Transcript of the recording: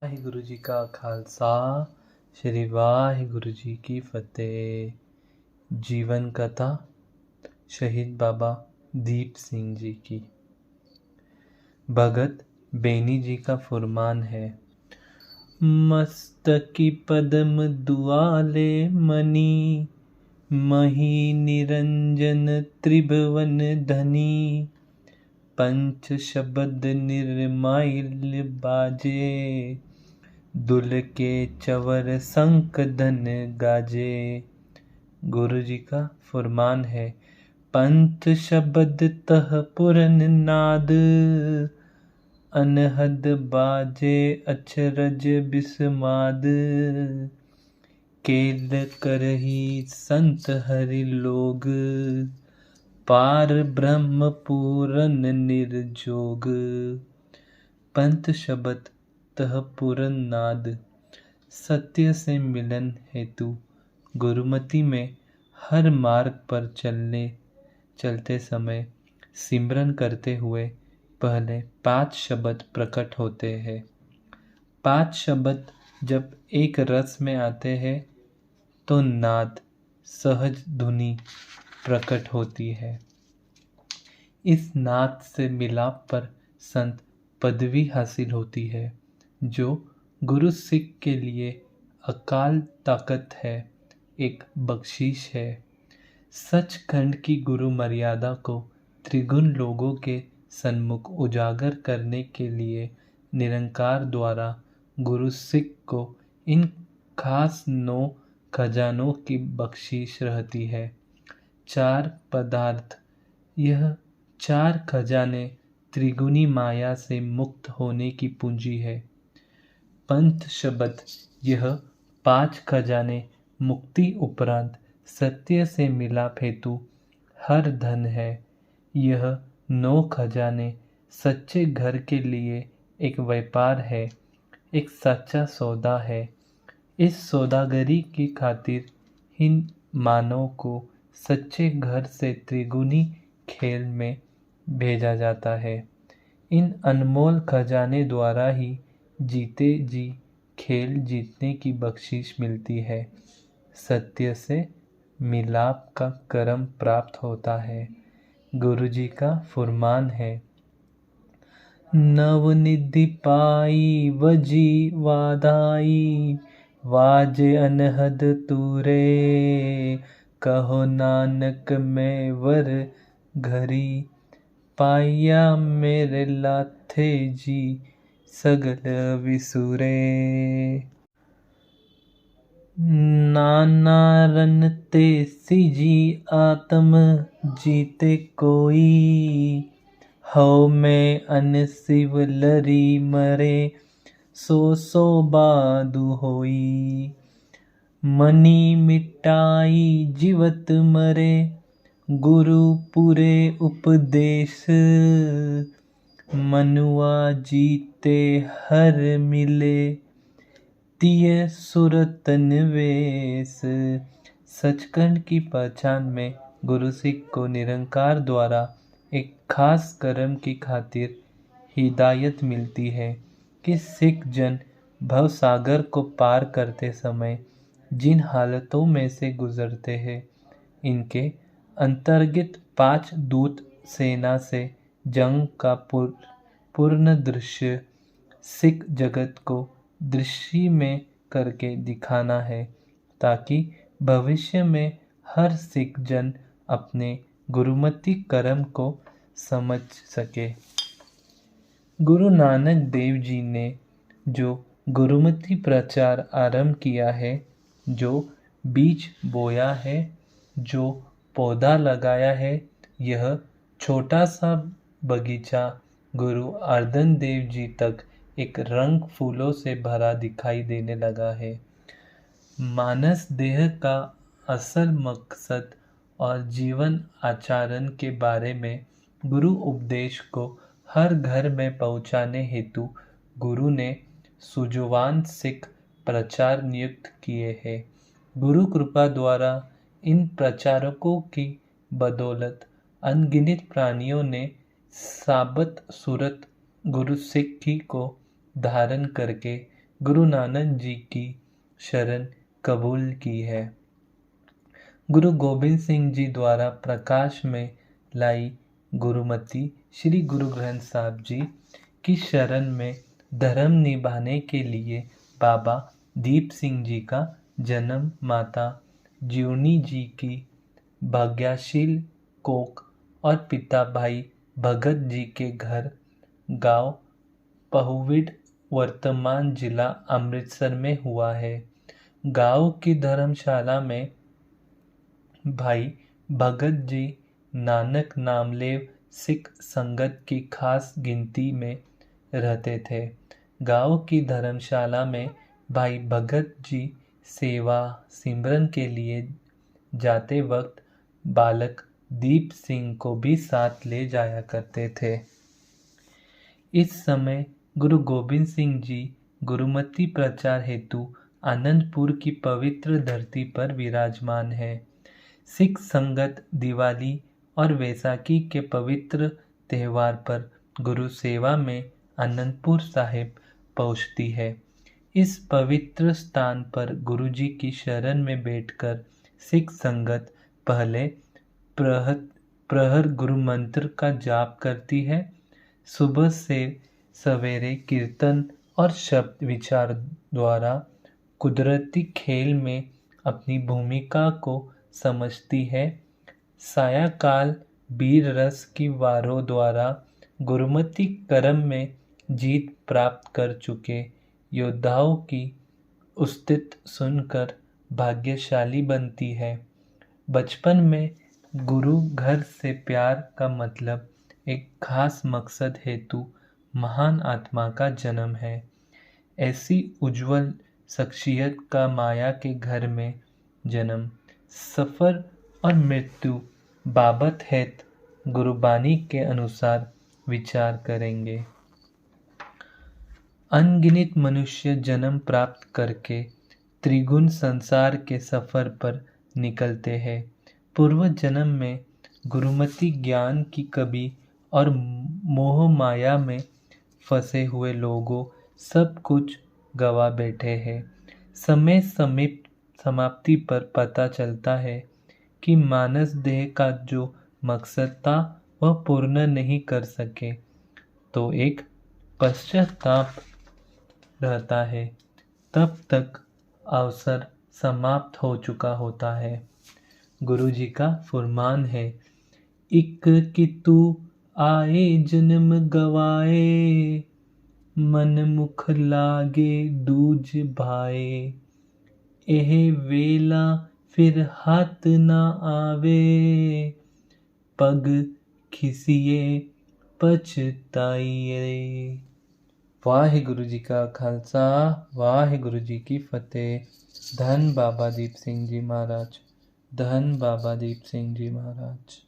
ਵਾਹਿਗੁਰੂ ਜੀ ਕਾ ਖਾਲਸਾ ਸ਼੍ਰੀ ਵਾਹਿਗੁਰੂ ਜੀ ਕੀ फतेह। जीवन कथा शहीद बाबा दीप सिंह जी की। भगत बेनी जी का फुरमान है। मस्तकी पदम दुआले मनी, मही निरंजन त्रिभुवन धनी। पंच शब्द निर्माइल बाजे, दुल के चवर संक धन गाजे। गुरु जी का फुरमान है। पंच शब्द तह पुरन नाद, अनहद बाजे अचरज बिस्माद। केल करही संत हरि लोग, पार ब्रह्म पूरन निर्जोग। पंत शब्द तह पूरन नाद। सत्य से मिलन हेतु गुरुमति में हर मार्ग पर चलते समय सिमरन करते हुए पहले 5 शब्द प्रकट होते हैं। 5 शब्द जब एक रस में आते हैं तो नाद सहज धुनी प्रकट होती है। इस नाद से मिलाप पर संत पदवी हासिल होती है, जो गुरु सिख के लिए अकाल ताकत है, एक बख्शीश है। सचखंड की गुरु मर्यादा को त्रिगुण लोगों के सन्मुख उजागर करने के लिए निरंकार द्वारा गुरु सिख को इन खास 9 खजानों की बख्शीश रहती है। 4 पदार्थ। यह 4 खजाने त्रिगुणी माया से मुक्त होने की पूंजी है। पंच शब्द। यह 5 खजाने मुक्ति उपरांत सत्य से मिलाप हेतु हर धन है। यह 9 खजाने सच्चे घर के लिए एक व्यापार है, एक सच्चा सौदा है। इस सौदागरी की खातिर इन मानव को सच्चे घर से त्रिगुणी खेल में भेजा जाता है। इन अनमोल खजाने द्वारा ही जीते जी खेल जीतने की बख्शीश मिलती है। सत्य से मिलाप का करम प्राप्त होता है। गुरु जी का फुरमान है। नवनिधि पाई वजी वाधाई, वाजे अनहद तूरे। कहो नानक मैं वर घरी, पाया मेरे लाथे जी सगल विसुरे। नाना रन ते सिजी आत्म जीते कोई, हौ में अन शिव लरी मरे, सो बादु होई। मनी मिटाई जीवत मरे, गुरु पुरे उपदेश। मनुआ जीते हर मिले, तिय सुरतन वेश। सचखंड की पहचान में गुरु सिख को निरंकार द्वारा एक खास कर्म की खातिर हिदायत मिलती है कि सिख जन भवसागर को पार करते समय जिन हालतों में से गुजरते हैं, इनके अंतर्गत 5 दूत सेना से जंग का पूर्ण दृश्य सिख जगत को दृष्टि में करके दिखाना है, ताकि भविष्य में हर सिख जन अपने गुरुमति कर्म को समझ सके। गुरु नानक देव जी ने जो गुरुमति प्रचार आरंभ किया है, जो बीज बोया है, जो पौधा लगाया है, यह छोटा सा बगीचा गुरु अर्जन देव जी तक एक रंग फूलों से भरा दिखाई देने लगा है। मानस देह का असल मकसद और जीवन आचरण के बारे में गुरु उपदेश को हर घर में पहुंचाने हेतु गुरु ने सुजवान सिख प्रचार नियुक्त किए हैं। गुरु कृपा द्वारा इन प्रचारकों की बदौलत अनगिनत प्राणियों ने साबत सूरत गुरु सिख को धारण करके गुरु नानक जी की शरण कबूल की है। गुरु गोबिंद सिंह जी द्वारा प्रकाश में लाई गुरुमति श्री गुरु ग्रंथ साहिब जी की शरण में धर्म निभाने के लिए बाबा दीप सिंह जी का जन्म माता जीवनी जी की भाग्यशील कोख और पिता भाई भगत जी के घर गांव पहुविड वर्तमान जिला अमृतसर में हुआ है। गांव की धर्मशाला में भाई भगत जी नानक नामलेव सिख संगत की खास गिनती में रहते थे। गांव की धर्मशाला में भाई भगत जी सेवा सिमरन के लिए जाते वक्त बालक दीप सिंह को भी साथ ले जाया करते थे। इस समय गुरु गोबिंद सिंह जी गुरुमति प्रचार हेतु आनंदपुर की पवित्र धरती पर विराजमान है। सिख संगत दिवाली और वैसाखी के पवित्र त्यौहार पर गुरु सेवा में आनंदपुर साहिब पहुंचती है। इस पवित्र स्थान पर गुरु जी की शरण में बैठकर सिख संगत पहले प्रहर गुरु मंत्र का जाप करती है। सुबह से सवेरे कीर्तन और शब्द विचार द्वारा कुदरती खेल में अपनी भूमिका को समझती है। सायकाल वीर रस की वारों द्वारा गुरुमति कर्म में जीत प्राप्त कर चुके योद्धाओं की उस्तित सुनकर भाग्यशाली बनती है। बचपन में गुरु घर से प्यार का मतलब एक खास मकसद हेतु महान आत्मा का जन्म है। ऐसी उज्जवल शख्सियत का माया के घर में जन्म सफ़र और मृत्यु बाबत हेत गुरुबानी के अनुसार विचार करेंगे। अनगिनत मनुष्य जन्म प्राप्त करके त्रिगुण संसार के सफर पर निकलते हैं। पूर्व जन्म में गुरुमति ज्ञान की कमी और मोह माया में फंसे हुए लोगों सब कुछ गवा बैठे हैं। समय समाप्ति पर पता चलता है कि मानस देह का जो मकसद था वह पूर्ण नहीं कर सके, तो एक पश्चाताप रहता है। तब तक अवसर समाप्त हो चुका होता है। गुरु जी का फरमान है, इक कितु आए जन्म गवाए, मन मुख लागे दूज भाए, एह वेला फिर हाथ ना आवे, पग खिसिए पछताइए। वाहिगुरु जी का खालसा, वाहिगुरु जी की फतेह। धन बाबा दीप सिंह जी महाराज, धन बाबा दीप सिंह जी महाराज।